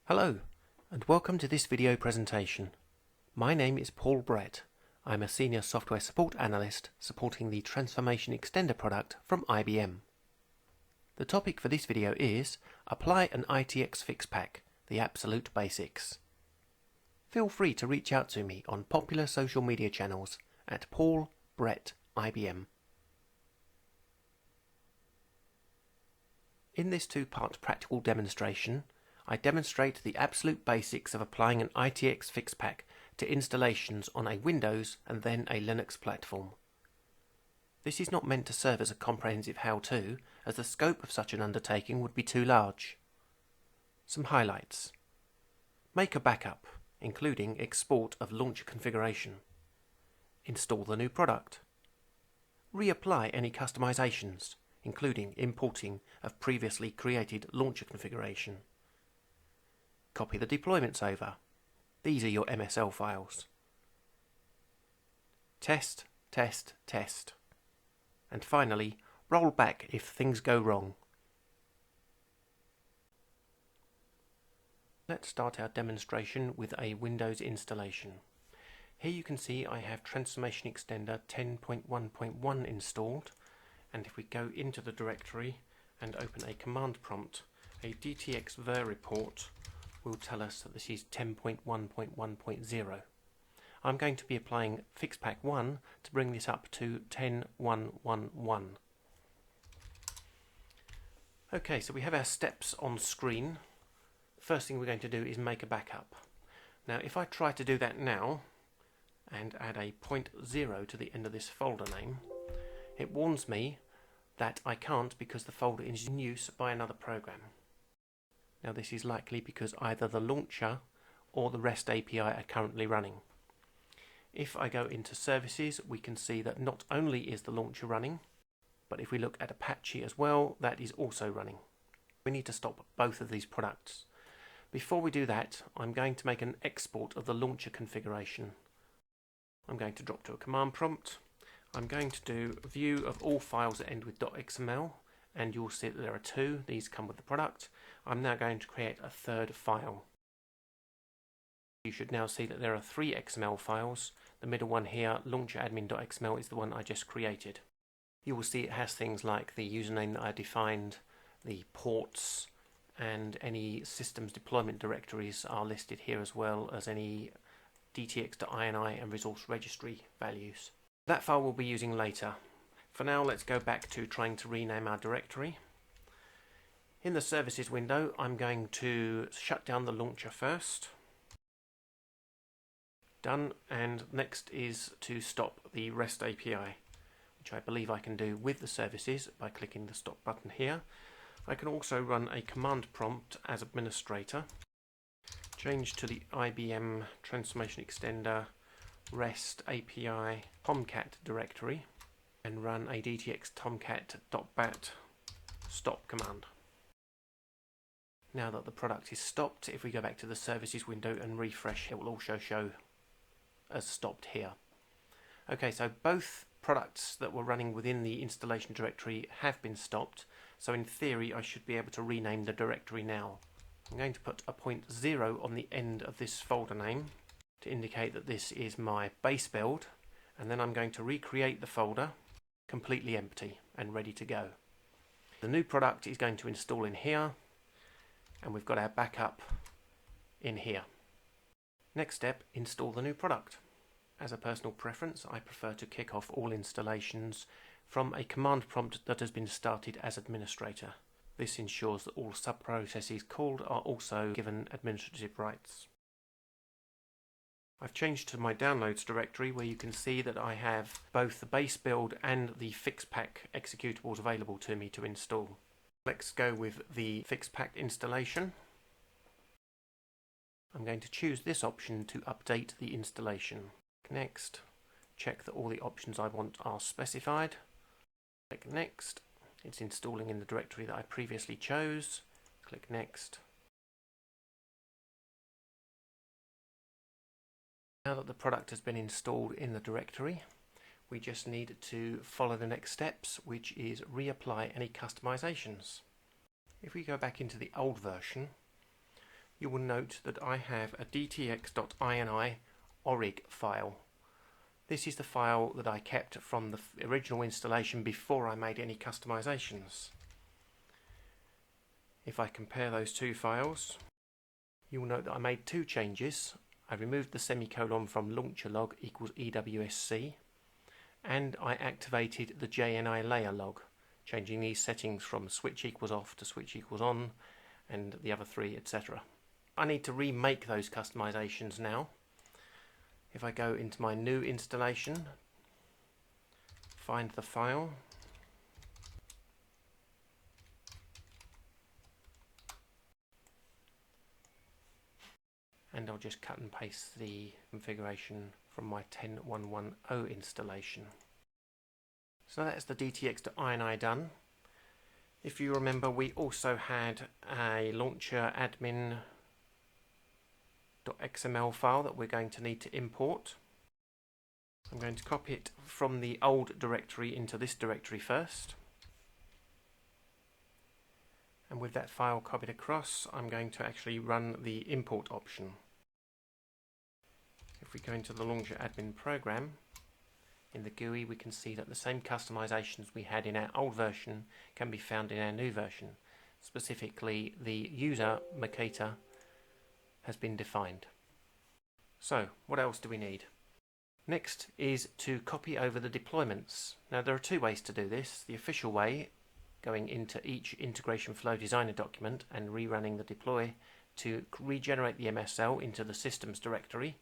Hello, and welcome to this video presentation. My name is Paul Brett. I'm a Senior Software Support Analyst supporting the Transformation Extender product from IBM. The topic for this video is Apply an ITX Fix Pack, the absolute basics. Feel free to reach out to me on popular social media channels at Paul Brett IBM. In this two-part practical demonstration, I demonstrate the absolute basics of applying an ITX Fix Pack to installations on a Windows and then a Linux platform. This is not meant to serve as a comprehensive how-to, as the scope of such an undertaking would be too large. Some highlights. Make a backup, including export of launcher configuration. Install the new product. Reapply any customisations, including importing of previously created launcher configuration. Copy the deployments over. These are your MSL files. Test, test, test. And finally, roll back if things go wrong. Let's start our demonstration with a Windows installation. Here you can see I have Transformation Extender 10.1.1 installed, and if we go into the directory and open a command prompt, a DTX ver report will tell us that this is 10.1.1.0. I'm going to be applying FixPack 1 to bring this up to 10.1.1.1. Okay, so we have our steps on screen. First thing we're going to do is make a backup. Now if I try to do that now and add a 0.0 to the end of this folder name, it warns me that I can't because the folder is in use by another program. Now this is likely because either the launcher or the REST API are currently running. If I go into services, we can see that not only is the launcher running, but if we look at Apache as well, that is also running. We need to stop both of these products. Before we do that, I'm going to make an export of the launcher configuration. I'm going to drop to a command prompt. I'm going to do a view of all files that end with .xml, and you'll see that there are two. These come with the product. I'm now going to create a third file. You should now see that there are 3 XML files. The middle one here, launcheradmin.xml, is the one I just created. You will see it has things like the username that I defined, the ports, and any systems deployment directories are listed here, as well as any DTX.ini and resource registry values. That file we'll be using later. For now, let's go back to trying to rename our directory. In the services window, I'm going to shut down the launcher first. Done, and next is to stop the REST API, which I believe I can do with the services by clicking the stop button here. I can also run a command prompt as administrator, change to the IBM Transformation Extender REST API Tomcat directory, and run a DTX tomcat.bat stop command. Now that the product is stopped, if we go back to the services window and refresh, it will also show as stopped here. Okay, so both products that were running within the installation directory have been stopped, so in theory I should be able to rename the directory now. I'm going to put a 0.0 on the end of this folder name to indicate that this is my base build, and then I'm going to recreate the folder completely empty and ready to go. The new product is going to install in here, and we've got our backup in here. Next step, install the new product. As a personal preference, I prefer to kick off all installations from a command prompt that has been started as administrator. This ensures that all sub-processes called are also given administrative rights. I've changed to my downloads directory, where you can see that I have both the base build and the FixPack executables available to me to install. Let's go with the FixPack installation. I'm going to choose this option to update the installation. Next, check that all the options I want are specified. Click Next. It's installing in the directory that I previously chose. Click Next. Now that the product has been installed in the directory, we just need to follow the next steps, which is reapply any customisations. If we go back into the old version, you will note that I have a dtx.ini org file. This is the file that I kept from the original installation before I made any customisations. If I compare those two files, you will note that I made two changes. I removed the semicolon from launcher log equals EWSC, and I activated the JNI layer log, changing these settings from switch equals off to switch equals on, and the other three, etc. I need to remake those customisations now. If I go into my new installation, find the file, and I'll just cut and paste the configuration from my 10.1.1.0 installation. So that's the dtx.ini done. If you remember, we also had a launcher admin.xml file that we're going to need to import. I'm going to copy it from the old directory into this directory first. And with that file copied across, I'm going to actually run the import option. If we go into the launcher admin program, in the GUI we can see that the same customisations we had in our old version can be found in our new version. Specifically, the user Makita has been defined. So, what else do we need? Next is to copy over the deployments. Now there are two ways to do this. The official way, going into each integration flow designer document and rerunning the deploy to regenerate the MSL into the systems directory,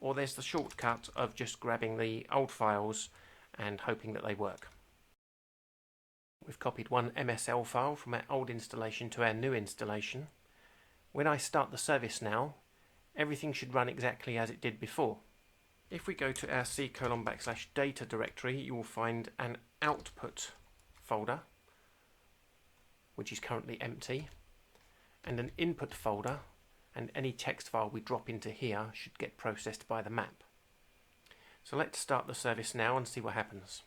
or there's the shortcut of just grabbing the old files and hoping that they work. We've copied one MSL file from our old installation to our new installation. When I start the service now, everything should run exactly as it did before. If we go to our c:\data directory, you will find an output folder, which is currently empty, and an input folder, and any text file we drop into here should get processed by the map. So let's start the service now and see what happens.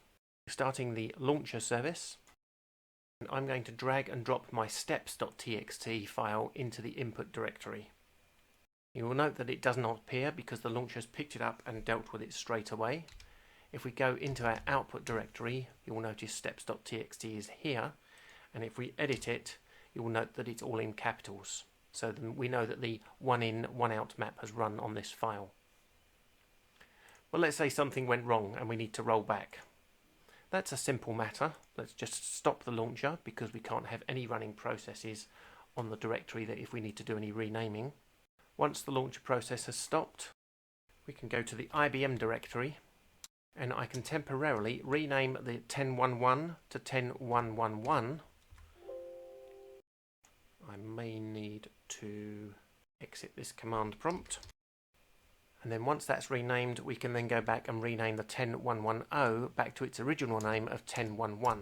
Starting the launcher service, and I'm going to drag and drop my steps.txt file into the input directory. You will note that it does not appear because the launcher has picked it up and dealt with it straight away. If we go into our output directory, you will notice steps.txt is here, and if we edit it, you will note that it's all in capitals. So then we know that the one in, one out map has run on this file. Well, let's say something went wrong and we need to roll back. That's a simple matter. Let's just stop the launcher because we can't have any running processes on the directory that if we need to do any renaming. Once the launcher process has stopped, we can go to the IBM directory and I can temporarily rename the 10.1.1 to 10.1.1.1. I may need to exit this command prompt, and then once that's renamed we can then go back and rename the 10.1.1.0 back to its original name of 10.1.1,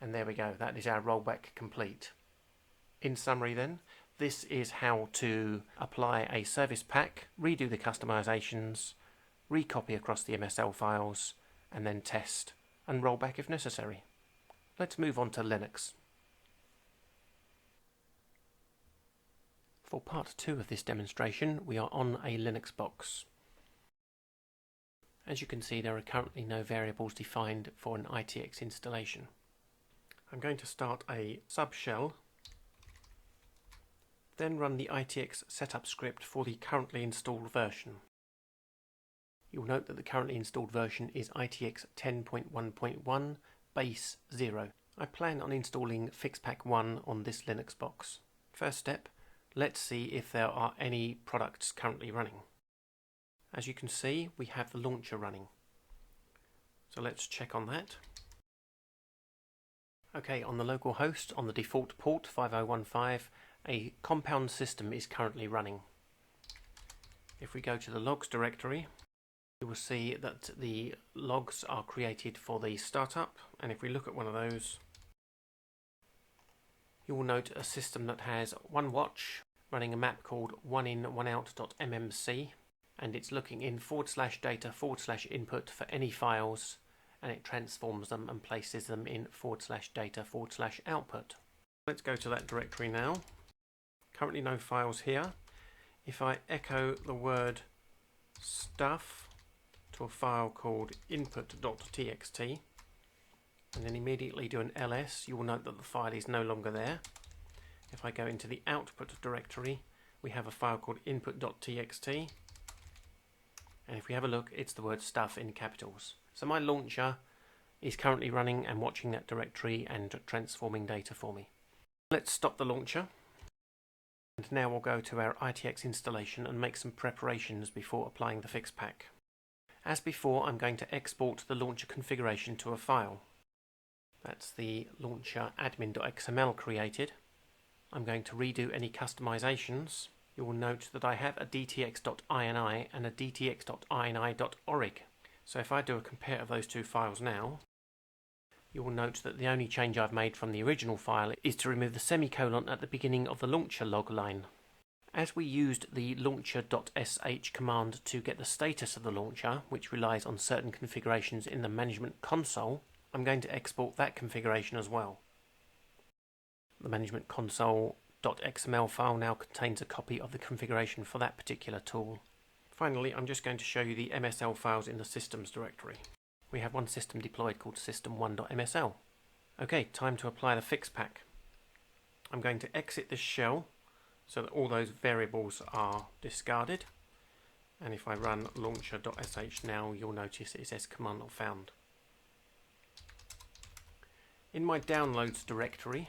and there we go, that is our rollback complete. In summary then, this is how to apply a service pack, redo the customisations, recopy across the MSL files, and then test and roll back if necessary. Let's move on to Linux. For part 2 of this demonstration, we are on a Linux box. As you can see, there are currently no variables defined for an ITX installation. I'm going to start a subshell, then run the ITX setup script for the currently installed version. You'll note that the currently installed version is ITX 10.1.1 base 0. I plan on installing Fix Pack 1 on this Linux box. First step, let's see if there are any products currently running. As you can see, we have the launcher running. So let's check on that. Okay, on the local host, on the default port 5015, a compound system is currently running. If we go to the logs directory, you will see that the logs are created for the startup, and if we look at one of those, you will note a system that has one watch running a map called oneinOneout.mmc, and it's looking in /data/input for any files, and it transforms them and places them in /data/output. Let's go to that directory now. currently no files here. If I echo the word stuff to a file called input.txt and then immediately do an ls, you will note that the file is no longer there. If I go into the output directory, we have a file called input.txt, and if we have a look, it's the word stuff in capitals. So my launcher is currently running and watching that directory and transforming data for me. Let's stop the launcher, and now we'll go to our ITX installation and make some preparations before applying the fix pack. As before, I'm going to export the launcher configuration to a file. That's the launcher admin.xml created. I'm going to redo any customisations. You will note that I have a dtx.ini and a dtx.ini.org. So if I do a compare of those two files now, you will note that the only change I've made from the original file is to remove the semicolon at the beginning of the launcher log line. As we used the launcher.sh command to get the status of the launcher, which relies on certain configurations in the management console, I'm going to export that configuration as well. The management console.xml file now contains a copy of the configuration for that particular tool. Finally, I'm just going to show you the MSL files in the systems directory. We have one system deployed called system1.msl. Okay, time to apply the fix pack. I'm going to exit this shell so that all those variables are discarded, and if I run launcher.sh now, you'll notice it says command not found. In my downloads directory,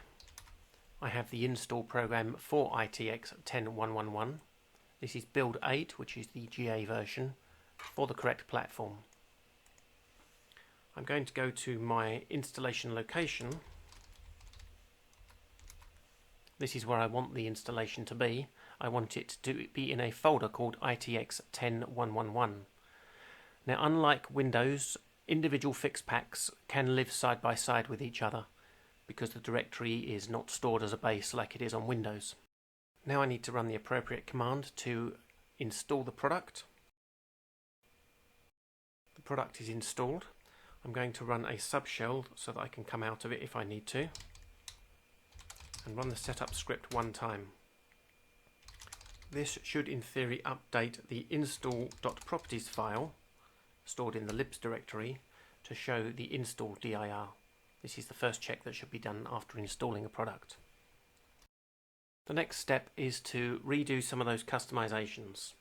I have the install program for ITX 10111. This is build 8, which is the GA version for the correct platform. I'm going to go to my installation location. This is where I want the installation to be. I want it to be in a folder called ITX 10111. Now, unlike Windows, individual fix packs can live side by side with each other because the directory is not stored as a base like it is on Windows. Now I need to run the appropriate command to install the product. The product is installed. I'm going to run a subshell so that I can come out of it if I need to, and run the setup script one time. This should in theory update the install.properties file stored in the libs directory to show the install dir. This is the first check that should be done after installing a product. The next step is to redo some of those customisations.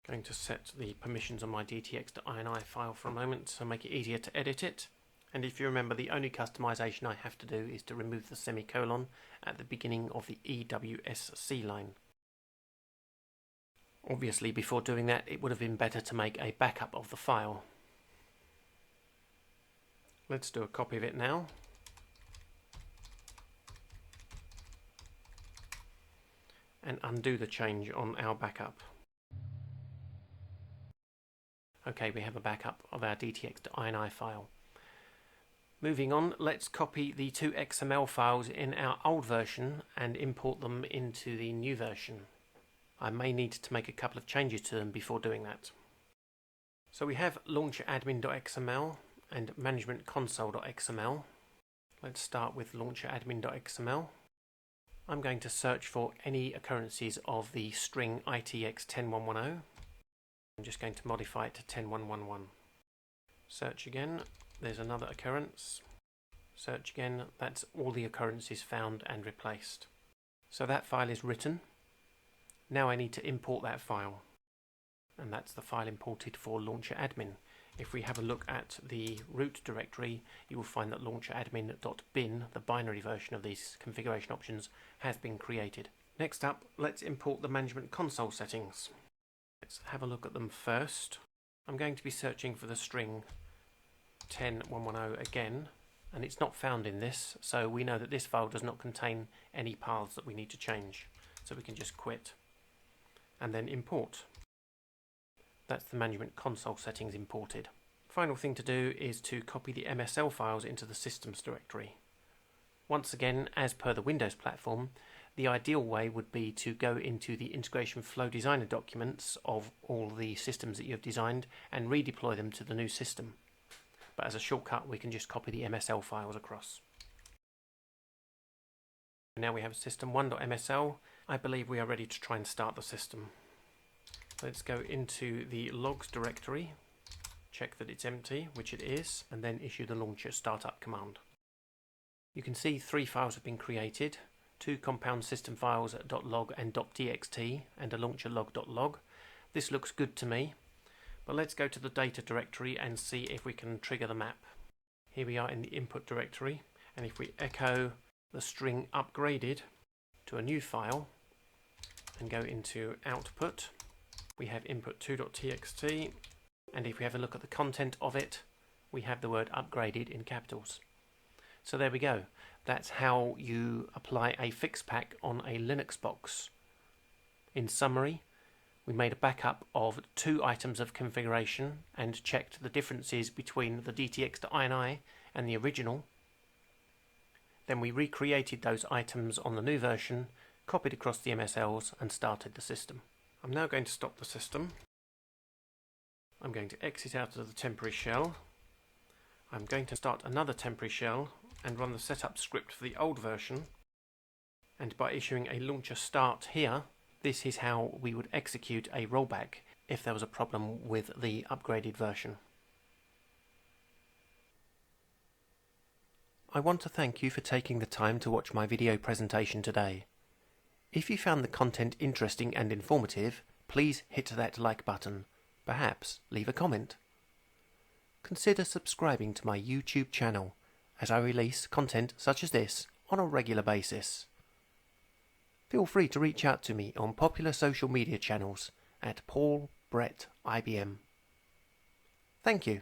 I'm going to set the permissions on my dtx.ini file for a moment to make it easier to edit it. And if you remember, the only customization I have to do is to remove the semicolon at the beginning of the EWSC line. Obviously, before doing that, it would have been better to make a backup of the file. Let's do a copy of it now. And undo the change on our backup. Okay, we have a backup of our dtx.ini file. Moving on, let's copy the two XML files in our old version and import them into the new version. I may need to make a couple of changes to them before doing that. So we have launcheradmin.xml and managementconsole.xml. Let's start with launcheradmin.xml. I'm going to search for any occurrences of the string ITX 10110. I'm just going to modify it to 10111. Search again, there's another occurrence. Search again, that's all the occurrences found and replaced. So that file is written. Now I need to import that file, and that's the file imported for launcheradmin. If we have a look at the root directory, you will find that launcheradmin.bin, the binary version of these configuration options, has been created. Next up, let's import the management console settings. Let's have a look at them first. I'm going to be searching for the string 10110 again, and it's not found in this, so we know that this file does not contain any paths that we need to change. So we can just quit and then import. That's the management console settings imported. Final thing to do is to copy the MSL files into the systems directory. Once again, as per the Windows platform, the ideal way would be to go into the integration flow designer documents of all the systems that you have designed and redeploy them to the new system. But as a shortcut, we can just copy the MSL files across. Now we have system1.msl. I believe we are ready to try and start the system. Let's go into the logs directory, check that it's empty, which it is, and then issue the launcher startup command. You can see 3 files have been created, 2 compound system files .log and .txt, and a launcher log.log. This looks good to me, but let's go to the data directory and see if we can trigger the map. Here we are in the input directory, and if we echo the string upgraded to a new file and go into output, we have input2.txt, and if we have a look at the content of it, we have the word upgraded in capitals. So there we go. That's how you apply a fix pack on a Linux box. In summary, we made a backup of 2 items of configuration and checked the differences between the DTX to INI and the original. Then we recreated those items on the new version, copied across the MSLs and started the system. I'm now going to stop the system. I'm going to exit out of the temporary shell. I'm going to start another temporary shell and run the setup script for the old version. And by issuing a launcher start here, this is how we would execute a rollback if there was a problem with the upgraded version. I want to thank you for taking the time to watch my video presentation today. If you found the content interesting and informative, please hit that like button. Perhaps leave a comment. Consider subscribing to my YouTube channel, as I release content such as this on a regular basis. Feel free to reach out to me on popular social media channels at Paul Brett IBM. Thank you.